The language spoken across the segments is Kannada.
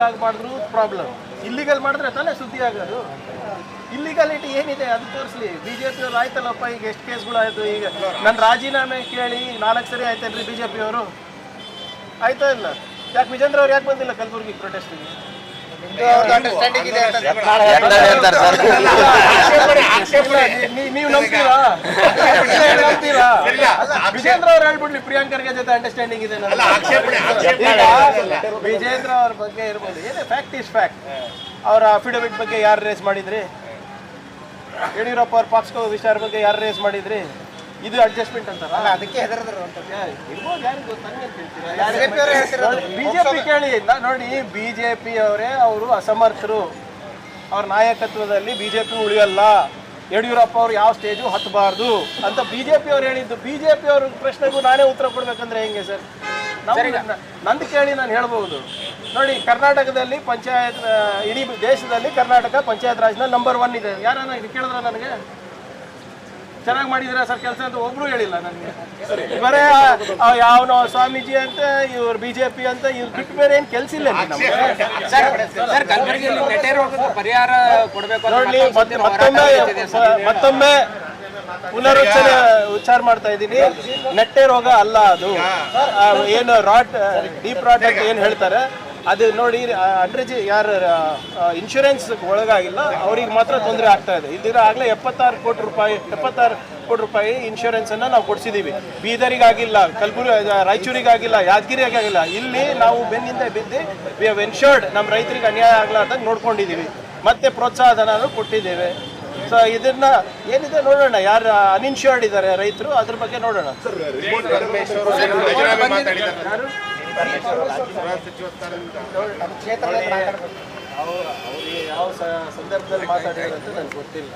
ಮಾಡಿದ್ರು ಪ್ರಾಬ್ಲಮ್, ಇಲ್ಲಿಗಲ್ ಮಾಡಿದ್ರೆ ತಾನೇ ಸುದ್ದಿ ಆಗೋದು. ಇಲ್ಲಿಗಾಲಿಟಿ ಏನಿದೆ ಅದು ತೋರಿಸ್ಲಿ. ಬಿಜೆಪಿಯವರು ಆಯ್ತಲ್ಲಪ್ಪ, ಈಗ ಎಷ್ಟು ಕೇಸ್ಗಳು ಆಯಿತು. ಈಗ ನನ್ನ ರಾಜೀನಾಮೆ ಕೇಳಿ 4 ಸರಿ ಆಯ್ತಲ್ರಿ ಬಿಜೆಪಿಯವರು, ಆಯ್ತಾ ಇಲ್ಲ? ಯಾಕೆ ವಿಜೇಂದ್ರ ಅವ್ರು ಯಾಕೆ ಬಂದಿಲ್ಲ ಕಲಬುರಗಿ ಪ್ರೊಟೆಸ್ಟಿಗೆ? ನೀವು ನಂಬ್ತೀರಾ? ವಿಜೇಂದ್ರ ಅವ್ರು ಹೇಳ್ಬಿಡ್ಲಿ ಪ್ರಿಯಾಂಕರ್ ಜೊತೆ ಅಂಡರ್ಸ್ಟ್ಯಾಂಡಿಂಗ್ ಇದೆ. ವಿಜೇಂದ್ರ ಅವ್ರ ಬಗ್ಗೆ ಇರ್ಬೋದು, ಏನೇ ಫ್ಯಾಕ್ಟ್ ಇಸ್ ಫ್ಯಾಕ್ಟ್. ಅವರ ಅಫಿಡವಿಟ್ ಬಗ್ಗೆ ಯಾರು ರೇಸ್ ಮಾಡಿದ್ರಿ? ಯಡಿಯೂರಪ್ಪ ಅವ್ರ ಪಾಕ್ಸ್ಕೋ ವಿಚಾರ ಬಗ್ಗೆ ಯಾರು ರೇಸ್ ಮಾಡಿದ್ರಿ? ಇದು ಅಡ್ಜಸ್ಟ್ಮೆಂಟ್ ಅಂತಾರ, ಅದಕ್ಕೆ ಇರ್ಬೋದು. ಯಾರಿಗೆ ಗೊತ್ತಾ? ಬಿಜೆಪಿ ಕೇಳಿ ನೋಡಿ, ಬಿಜೆಪಿ ಅವರೇ ಅವರು ಅಸಮರ್ಥರು, ಅವ್ರ ನಾಯಕತ್ವದಲ್ಲಿ ಬಿಜೆಪಿ ಉಳಿಯಲ್ಲ, ಯಡಿಯೂರಪ್ಪ ಅವ್ರು ಯಾವ ಸ್ಟೇಜು ಹತ್ತಬಾರ್ದು ಅಂತ ಬಿಜೆಪಿ ಅವ್ರು ಹೇಳಿದ್ದು. ಬಿಜೆಪಿ ಅವ್ರ ಪ್ರಶ್ನೆಗೂ ನಾನೇ ಉತ್ತರ ಕೊಡ್ಬೇಕಂದ್ರೆ ಹೆಂಗೆ ಸರ್? ನಂದು ಕೇಳಿ ನಾನು ಹೇಳ್ಬೋದು ನೋಡಿ. ಕರ್ನಾಟಕದಲ್ಲಿ ಪಂಚಾಯತ್, ಇಡೀ ದೇಶದಲ್ಲಿ ಕರ್ನಾಟಕ ಪಂಚಾಯತ್ ರಾಜ್ನಲ್ಲಿ ನಂಬರ್ 1 ಇದೆ. ಯಾರನ್ನ ಇದು ಕೇಳಿದ್ರ ನನಗೆ ಚೆನ್ನಾಗಿ ಮಾಡಿದಿರ ಸರ್ ಕೆಲಸ ಅಂತ ಒಬ್ರು ಹೇಳಿಲ್ಲ ನನಗೆ. ಬರೇ ಯಾವನೋ ಸ್ವಾಮೀಜಿ ಅಂತ, ಇವ್ರು ಬಿಜೆಪಿ ಅಂತ, ಇವ್ರು ಬಿಟ್ಟು ಬೇರೆ ಏನು ಕೆಲಸ ಇಲ್ಲ ನಮ್ಗೆ. ನೋಡಿ, ಮತ್ತೊಮ್ಮೆ ಉಚ್ಚಾರ ಮಾಡ್ತಾ ಇದ್ದೀನಿ, ನೆಟ್ಟೆ ರೋಗ ಅಲ್ಲ ಅದು. ಏನು ಡೀಪ್ ರಾಟ್ ಅಂತ ಏನು ಹೇಳ್ತಾರೆ ಅದು ನೋಡಿ. ಅಂಡ್ರೇಜ್ ಯಾರು ಇನ್ಶೂರೆನ್ಸ್ ಒಳಗಾಗಿಲ್ಲ ಅವ್ರಿಗೆ ಮಾತ್ರ ತೊಂದರೆ ಆಗ್ತಾ ಇದೆ. ಇಲ್ದಿರ ಆಗಲೇ 76 ಕೋಟಿ ರೂಪಾಯಿ ಇನ್ಶೂರೆನ್ಸ್ ಅನ್ನ ನಾವು ಕೊಡಿಸಿದೀವಿ. ಬೀದರಿಗಾಗಿಲ್ಲ, ರಾಯಚೂರಿಗಾಗಿಲ್ಲ, ಯಾದಗಿರಿಗಾಗಿಲ್ಲ. ಇಲ್ಲಿ ನಾವು ಬೆನ್ನಿಂದ ಬಿದ್ದು ವಿ ಹ್ಯಾವ್ ಎನ್ಶೂರ್ಡ್ ನಮ್ಮ ರೈತರಿಗೆ ಅನ್ಯಾಯ ಆಗ್ಲಾರ್ದಂಗೆ ನೋಡ್ಕೊಂಡಿದ್ದೀವಿ. ಮತ್ತೆ ಪ್ರೋತ್ಸಾಹ ಧನ ಕೊಟ್ಟಿದ್ದೇವೆ. ಸೊ ಇದನ್ನ ಏನಿದೆ ನೋಡೋಣ, ಯಾರು ಅನ್ಇನ್ಶೂರ್ಡ್ ಇದ್ದಾರೆ ರೈತರು, ಅದ್ರ ಬಗ್ಗೆ ನೋಡೋಣ. ಯಾವ ಸಂದರ್ಭದಲ್ಲಿ ಮಾತಾಡಿದ್ರು ಅಂತ ನನಗೆ ಗೊತ್ತಿಲ್ಲ.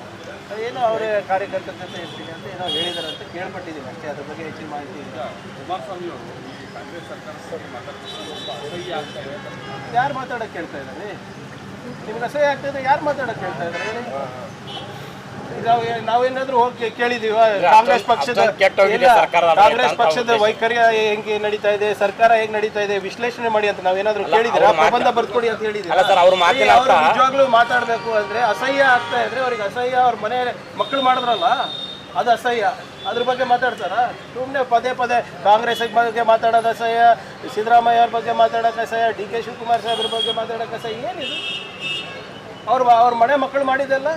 ಏನೋ ಅವರೇ ಕಾರ್ಯಕರ್ತರ ಜೊತೆ ಇರ್ತೀನಿ ಅಂತ ಏನೋ ಹೇಳಿದಾರೆ ಅಂತ ಕೇಳ್ಪಟ್ಟಿದ್ದೀನಿ ಅಷ್ಟೇ, ಅದ್ರ ಬಗ್ಗೆ ಹೆಚ್ಚಿನ ಮಾಹಿತಿ ಇಲ್ಲ. ಕುಮಾರಸ್ವಾಮಿ ಅವರು ಕಾಂಗ್ರೆಸ್ ಸರ್ಕಾರ ಯಾರು ಮಾತಾಡೋಕೆ ಕೇಳ್ತಾ ಇದ್ದಾರೆ? ನಿಮ್ಗೆ ಅಸಹ್ಯ ಆಗ್ತದೆ, ಯಾರು ಮಾತಾಡೋಕೆ ಕೇಳ್ತಾ ಇದ್ದಾರೆ? ನಾವೇನಾದ್ರೂ ಹೋಗಿ ಕೇಳಿದೀವ? ಕಾಂಗ್ರೆಸ್ ಪಕ್ಷದ ವೈಖರ್ಯ ಹೆಂಗೆ ನಡೀತಾ ಇದೆ, ಸರ್ಕಾರ ಹೇಗೆ ನಡೀತಾ ಇದೆ ವಿಶ್ಲೇಷಣೆ ಮಾಡಿ ಅಂತ ನಾವೇನಾದ್ರೂ ಕೇಳಿದಿರ? ಪ್ರಬಂಧ ಬರ್ಕೊಡಿ ಅಂತ ಹೇಳಿದಿರ? ಅವ್ರು ನಿಜವಾಗ್ಲೂ ಮಾತಾಡ್ಬೇಕು ಅಂದ್ರೆ ಅಸಹ್ಯ ಆಗ್ತಾ ಇದ್ರೆ ಅವ್ರಿಗೆ ಅಸಹ್ಯ. ಅವ್ರ ಮನೆ ಮಕ್ಕಳು ಮಾಡಿದ್ರಲ್ಲ ಅದು ಅಸಹ್ಯ, ಅದ್ರ ಬಗ್ಗೆ ಮಾತಾಡ್ತಾರ? ಸುಮ್ಮನೆ ಪದೇ ಕಾಂಗ್ರೆಸ್ ಬಗ್ಗೆ ಮಾತಾಡೋದು ಅಸಹ್ಯ, ಸಿದ್ದರಾಮಯ್ಯ ಅವ್ರ ಬಗ್ಗೆ ಮಾತಾಡೋಕೆ ಅಸಹ್ಯ, DK ಶಿವಕುಮಾರ್ ಸಾಹೇಬ್ರ ಬಗ್ಗೆ ಮಾತಾಡೋಕೆ ಅಸಹ್ಯ. ಏನಿದು? ಅವ್ರ ಮನೆ ಮಕ್ಕಳು ಮಾಡಿದೆಲ್ಲ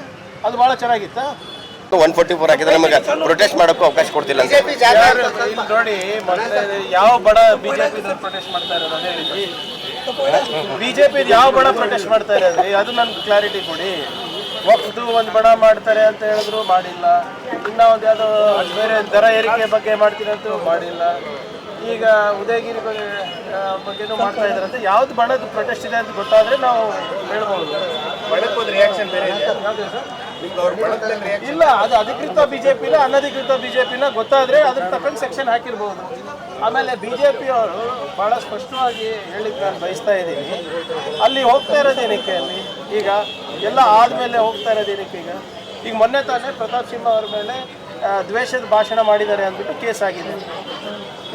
ಅದು ಬಹಳ ಚೆನ್ನಾಗಿತ್ತಾ? 144 ಹಾಕಿದ್ರೆ ನಮಗೆ ಪ್ರೊಟೆಸ್ಟ್ ಮಾಡೋಕ್ಕೂ ಅವಕಾಶ ಕೊಡ್ತಿಲ್ಲ ಅಂತ ನೋಡಿ. ಯಾವ ಬಡ ಬಿಜೆಪಿ ಪ್ರೊಟೆಸ್ಟ್ ಮಾಡ್ತಾ ಇರೋದು ಅದೇ ಹೇಳಿದ್ರಿ. ಬಿಜೆಪಿ ಯಾವ ಬಡ ಪ್ರೊಟೆಸ್ಟ್ ಮಾಡ್ತಾ ಇರೋದ್ರಿ ಅದು ನನ್ಗೆ ಕ್ಲಾರಿಟಿ ಕೊಡಿ. ವಕ್ಫ್ದು ಒಂದು ಬಡ ಮಾಡ್ತಾರೆ ಅಂತ ಹೇಳಿದ್ರು, ಮಾಡಿಲ್ಲ. ಇನ್ನ ಒಂದು ಯಾವುದೋ ಬೇರೆ ದರ ಏರಿಕೆ ಬಗ್ಗೆ ಮಾಡ್ತೀನಿ ಅಂತೂ ಮಾಡಿಲ್ಲ. ಈಗ ಉದಯಗಿರಿ ಬಗ್ಗೆನೂ ಮಾಡ್ತಾ ಇದ್ದಾರಂತೆ. ಯಾವ್ದು ಬಣದ ಪ್ರೊಟೆಸ್ಟ್ ಇದೆ ಅಂತ ಗೊತ್ತಾದ್ರೆ ನಾವು ಹೇಳ್ಬೋದು. ಇಲ್ಲ, ಅದು ಅಧಿಕೃತ ಬಿಜೆಪಿನ ಅನಧಿಕೃತ ಬಿಜೆಪಿನ ಗೊತ್ತಾದ್ರೆ ಅದ್ರ ತಕ್ಕಂಗೆ ಸೆಕ್ಷನ್ ಹಾಕಿರ್ಬೋದು. ಆಮೇಲೆ ಬಿಜೆಪಿ ಅವರು ಬಹಳ ಸ್ಪಷ್ಟವಾಗಿ ಹೇಳಿಕ್ಕೆ ನಾನು ಬಯಸ್ತಾ ಇದ್ದೀನಿ, ಅಲ್ಲಿ ಹೋಗ್ತಾ ಇರೋದೇನಕ್ಕೆ? ಅಲ್ಲಿ ಈಗ ಎಲ್ಲ ಆದ್ಮೇಲೆ ಹೋಗ್ತಾ ಇರೋದೇನಕ್ಕೆ? ಈಗ ಮೊನ್ನೆ ತಾನೇ ಪ್ರತಾಪ್ ಸಿಂಹ ಅವ್ರ ಮೇಲೆ ದ್ವೇಷದ ಭಾಷಣ ಮಾಡಿದ್ದಾರೆ ಅಂದ್ಬಿಟ್ಟು ಕೇಸ್ ಆಗಿದೆ.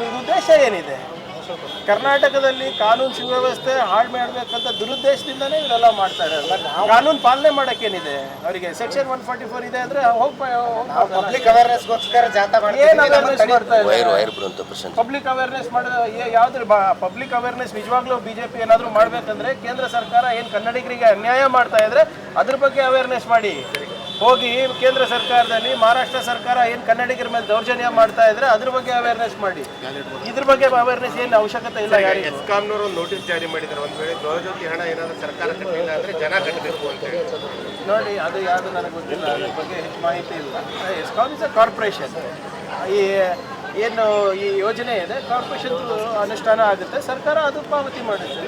ಇದ್ರ ಉದ್ದೇಶ ಏನಿದೆ? ಕರ್ನಾಟಕದಲ್ಲಿ ಕಾನೂನು ಸುವ್ಯವಸ್ಥೆ ಹಾಳು ಮಾಡಬೇಕಂತ ದುರುದ್ದೇಶದಿಂದನೇ ಇವರೆಲ್ಲ ಮಾಡ್ತಾ ಇರೋದು. ಕಾನೂನು ಪಾಲನೆ ಮಾಡೋಕ್ಕೇನಿದೆ ಅವರಿಗೆ? ಸೆಕ್ಷನ್ 144 ಇದೆ ಅಂದ್ರೆ ಪಬ್ಲಿಕ್ ಅವೇರ್ನೆಸ್ಗೋಸ್ಕರ ಪಬ್ಲಿಕ್ ಅವೇರ್ನೆಸ್ ಮಾಡಿದ ಯಾವ್ದು? ಪಬ್ಲಿಕ್ ಅವೇರ್ನೆಸ್ ನಿಜವಾಗ್ಲೂ ಬಿಜೆಪಿ ಏನಾದರೂ ಮಾಡ್ಬೇಕಂದ್ರೆ ಕೇಂದ್ರ ಸರ್ಕಾರ ಏನು ಕನ್ನಡಿಗರಿಗೆ ಅನ್ಯಾಯ ಮಾಡ್ತಾ ಇದ್ರೆ ಅದ್ರ ಬಗ್ಗೆ ಅವೇರ್ನೆಸ್ ಮಾಡಿ. ಹೋಗಿ ಕೇಂದ್ರ ಸರ್ಕಾರದಲ್ಲಿ ಮಹಾರಾಷ್ಟ್ರ ಸರ್ಕಾರ ಏನು ಕನ್ನಡಿಗರ ಮೇಲೆ ದೌರ್ಜನ್ಯ ಮಾಡ್ತಾ ಇದ್ರೆ ಅದ್ರ ಬಗ್ಗೆ ಅವೇರ್ನೆಸ್ ಮಾಡಿ. ಇದ್ರ ಬಗ್ಗೆ ಅವೇರ್ನೆಸ್ ಏನು ಅವಶ್ಯಕತೆ ಇಲ್ಲ. ಎಸ್ಕಾಂನವರು ನೋಟಿಸ್ ಜಾರಿ ಮಾಡಿದ್ದಾರೆ, ಒಂದು ವೇಳೆ ಗೃಹಜ್ಯೋತಿ ಹಣ ಏನಾದರೂ ಸರ್ಕಾರ ಕಟ್ಟಿಲ್ಲ ಅಂದ್ರೆ ಜನ ಕಟ್ಟಬೇಕು ಅಂತ ಹೇಳಿ. ನೋಡಿ, ಅದು ಯಾವುದು ನನಗೆ ಗೊತ್ತಿಲ್ಲ, ಅದ್ರ ಬಗ್ಗೆ ಹೆಚ್ಚು ಮಾಹಿತಿ ಇಲ್ಲ. ESCOM is a corporation. ಏನು ಈ ಯೋಜನೆ ಇದೆ ಕಾರ್ಪೊರೇಷನ್ ಅನುಷ್ಠಾನ ಆಗುತ್ತೆ, ಸರ್ಕಾರ ಅದು ಪಾವತಿ ಮಾಡುತ್ತೆ.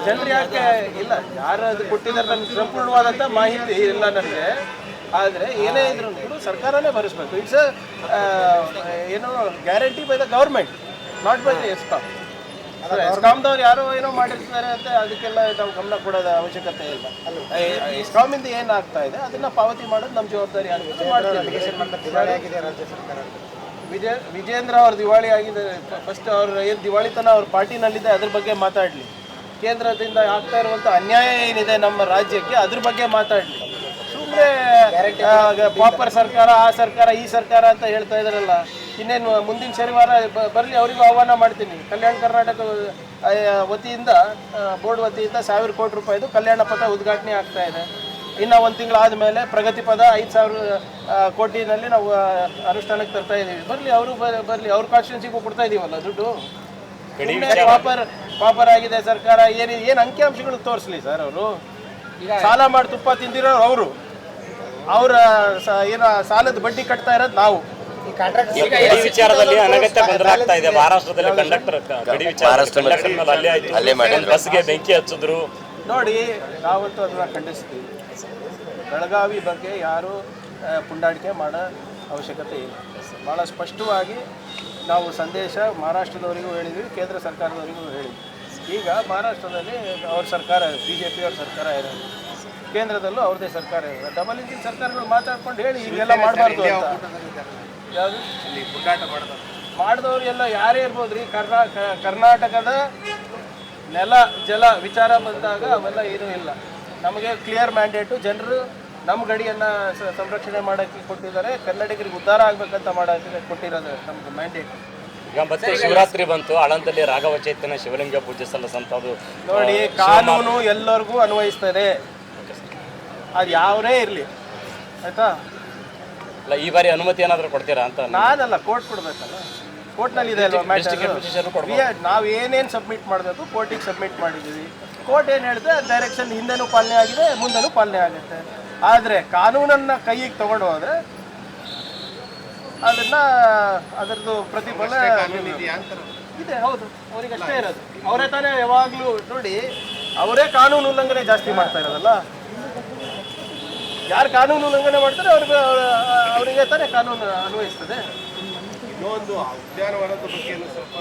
ಜನರು ಯಾಕೆ ಇಲ್ಲ, ಯಾರು ಅದು ಕೊಟ್ಟಿದ್ದಾರೆ ನನಗೆ ಸಂಪೂರ್ಣವಾದಂಥ ಮಾಹಿತಿ ಇಲ್ಲ ನನಗೆ. ಆದರೆ ಏನೇ ಇದ್ರೂ ಸರ್ಕಾರನೇ ಭರಿಸ್ಬೇಕು. ಇಟ್ಸ್ ಏನು guarantee by the government, not by the ESCOM. ಎಸ್ಕಾಂದವ್ರು ಯಾರೋ ಏನೋ ಮಾಡಿರ್ತಾರೆ ಅಂತ ಅದಕ್ಕೆಲ್ಲ ನಾವು ಗಮನ ಕೊಡೋದ ಅವಶ್ಯಕತೆ ಇಲ್ಲ. ಎಸ್ಕಾಮಿಂದ ಏನಾಗ್ತಾ ಇದೆ ಅದನ್ನ ಪಾವತಿ ಮಾಡೋದು ನಮ್ಮ ಜವಾಬ್ದಾರಿ ಆಗುತ್ತೆ. ವಿಜೇಂದ್ರ ಅವ್ರ ದಿವಾಳಿ ಆಗಿದೆ. ಫಸ್ಟ್ ಅವ್ರ ಏನು ದಿವಾಳಿತನ ಅವ್ರ ಪಾರ್ಟಿನಲ್ಲಿದೆ ಅದ್ರ ಬಗ್ಗೆ ಮಾತಾಡಲಿ. ಕೇಂದ್ರದಿಂದ ಆಗ್ತಾ ಇರುವಂಥ ಅನ್ಯಾಯ ಏನಿದೆ ನಮ್ಮ ರಾಜ್ಯಕ್ಕೆ ಅದ್ರ ಬಗ್ಗೆ ಮಾತಾಡಲಿ. ಸುಮ್ಮನೆ ಪಾಪರ್ ಸರ್ಕಾರ, ಆ ಸರ್ಕಾರ, ಈ ಸರ್ಕಾರ ಅಂತ ಹೇಳ್ತಾ ಇದ್ದಾರಲ್ಲ. ಇನ್ನೇನು ಮುಂದಿನ ಶನಿವಾರ ಬರಲಿ, ಅವರಿಗೂ ಆಹ್ವಾನ ಮಾಡ್ತೀನಿ. ಕಲ್ಯಾಣ ಕರ್ನಾಟಕ ವತಿಯಿಂದ, ಬೋರ್ಡ್ ವತಿಯಿಂದ 1000 ಕೋಟಿ ರೂಪಾಯಿದು ಕಲ್ಯಾಣ ಪಥ ಉದ್ಘಾಟನೆ ಆಗ್ತಾ ಇದೆ. ಇನ್ನು 1 ತಿಂಗಳಾದಮೇಲೆ ಪ್ರಗತಿ ಪದ 5000 ಕೋಟಿನಲ್ಲಿ ನಾವು ಅನುಷ್ಠಾನಕ್ಕೆ ತರ್ತಾ ಇದ್ದೀವಿ. ಬರಲಿ, ಅವರು ಬರಲಿ, ಅವ್ರ ಕಾನ್ಸ್ಟಿಟ್ಯೂನ್ಸಿಗೂ ಕೊಡ್ತಾ ಇದೀವಲ್ಲ ದುಡ್ಡು. ಪಾಪರ್ ಆಗಿದೆ ಸರ್ಕಾರ, ಏನು ಅಂಕಿಅಂಶಗಳು ತೋರಿಸ್ಲಿ ಸರ್. ಅವರು ಸಾಲ ಮಾಡಿ ತುಪ್ಪ ತಿಂದಿರೋರು ಅವರು, ಅವರ ಏನೋ ಸಾಲದ ಬಡ್ಡಿ ಕಟ್ತಾ ಇರೋದು ನಾವು. ಗಡಿ ವಿಚಾರದಲ್ಲಿ ಅನಗತ್ಯ ಗೊಂದಲ ಆಗ್ತಾ ಇದೆ. ಮಹಾರಾಷ್ಟ್ರದಲ್ಲಿ ಕಂಡಕ್ಟರ್ ಗಡಿ ವಿಚಾರ ಅಲ್ಲೇ ಮಾಡಿದ್ರು, ಬಸ್ಗೆ ಬೆಂಕಿ ಹಚ್ಚಿದ್ರು. ನೋಡಿ, ನಾವಂತೂ ಅದನ್ನ ಖಂಡಿಸ್ತೀವಿ. ಬೆಳಗಾವಿ ಬಗ್ಗೆ ಯಾರು ಪುಂಡಾಟಿಕೆ ಮಾಡೋ ಅವಶ್ಯಕತೆ ಇಲ್ಲ. ಭಾಳ ಸ್ಪಷ್ಟವಾಗಿ ನಾವು ಸಂದೇಶ ಮಹಾರಾಷ್ಟ್ರದವರಿಗೂ ಹೇಳಿದ್ವಿ, ಕೇಂದ್ರ ಸರ್ಕಾರದವರಿಗೂ ಹೇಳಿದ್ವಿ. ಈಗ ಮಹಾರಾಷ್ಟ್ರದಲ್ಲಿ ಅವ್ರ ಸರ್ಕಾರ, BJP ಅವ್ರ ಸರ್ಕಾರ ಇರೋದು, ಕೇಂದ್ರದಲ್ಲೂ ಅವ್ರದ್ದೇ ಸರ್ಕಾರ ಇರೋದು. ಡಬಲ್ ಇಂಜಿನ್ ಸರ್ಕಾರಗಳು ಮಾತಾಡ್ಕೊಂಡು ಹೇಳಿ ಹೀಗೆಲ್ಲ ಮಾಡಬಾರ್ದು ಅಂತ. ಯಾವುದು ಮಾಡಿದವ್ರು ಎಲ್ಲ ಯಾರೇ ಇರ್ಬೋದು ರೀ. ಕರ್ನಾಟಕದ ನೆಲ ಜಲ ವಿಚಾರ ಬಂದಾಗ ಅವೆಲ್ಲ ಏನೂ ಇಲ್ಲ. ನಮಗೆ ಕ್ಲಿಯರ್ ಮ್ಯಾಂಡೇಟು. ಜನರು ನಮ್ಮ ಗಡಿಯನ್ನು ಸಂರಕ್ಷಣೆ ಮಾಡೋಕ್ಕೆ ಕೊಟ್ಟಿದ್ದಾರೆ. ಕನ್ನಡಿಗರಿಗೆ ಉದ್ಧಾರ ಆಗಬೇಕಂತ ಮಾಡೋಕ್ಕೆ ಕೊಟ್ಟಿರೋದು ನಮ್ಗೆ ಮ್ಯಾಂಡೇಟ್. ಈಗ ಮತ್ತೆ ಶಿವರಾತ್ರಿ ಬಂತು. ಆಳಂದಲ್ಲಿ ರಾಘವ ಚೈತನ್ಯ ಶಿವಲಿಂಗ ಪೂಜೆ ಸಲ್ಲಿಸಂಥದ್ದು. ನೋಡಿ, ಕಾನೂನು ಎಲ್ಲರಿಗೂ ಅನ್ವಯಿಸ್ತದೆ, ಅದು ಯಾವನೇ ಇರಲಿ, ಆಯ್ತಾ? ಅಲ್ಲ, ಈ ಬಾರಿ ಅನುಮತಿ ಏನಾದರೂ ಕೊಡ್ತೀರಾ ಅಂತ? ನಾನಲ್ಲ, ಕೋರ್ಟ್ ಕೊಡಬೇಕಲ್ಲ. ಕೋರ್ಟ್ನಲ್ಲಿ ಇದೆ ಅಲ್ವಾ ಮ್ಯಾಟರ್. ನಾವು ಏನೇನು ಸಬ್ಮಿಟ್ ಮಾಡಬೇಕು ಕೋರ್ಟಿಗೆ ಸಬ್ಮಿಟ್ ಮಾಡಿದ್ದೀವಿ. ಕೋರ್ಟ್ ಏನು ಹೇಳಿದ್ರೆ ಅದು ಡೈರೆಕ್ಷನ್ ಹಿಂದೆನೂ ಪಾಲನೆ ಆಗಿದೆ, ಮುಂದೆನೂ ಪಾಲನೆ ಆಗುತ್ತೆ. ಆದರೆ ಕಾನೂನನ್ನು ಕೈಗೆ ತಗೊಂಡು ಹೋದರೆ ಅದರದ್ದು ಪ್ರತಿಫಲ ಇದೆ. ಹೌದು, ಅವ್ರಿಗೆ ಅಷ್ಟೇ ಇರೋದು. ಅವರೇ ತಾನೇ ಯಾವಾಗಲೂ ನೋಡಿ, ಅವರೇ ಕಾನೂನು ಉಲ್ಲಂಘನೆ ಜಾಸ್ತಿ ಮಾಡ್ತಾ ಇರೋದಲ್ಲ. ಯಾರು ಕಾನೂನು ಉಲ್ಲಂಘನೆ ಮಾಡ್ತಾರೆ ಅವರಿಗೆ ತಾನೇ ಕಾನೂನು ಅನ್ವಯಿಸ್ತದೆ. ಇನ್ನೊಂದು ಉದ್ಯಾನವನದ ಬಗ್ಗೆ ಸ್ವಲ್ಪ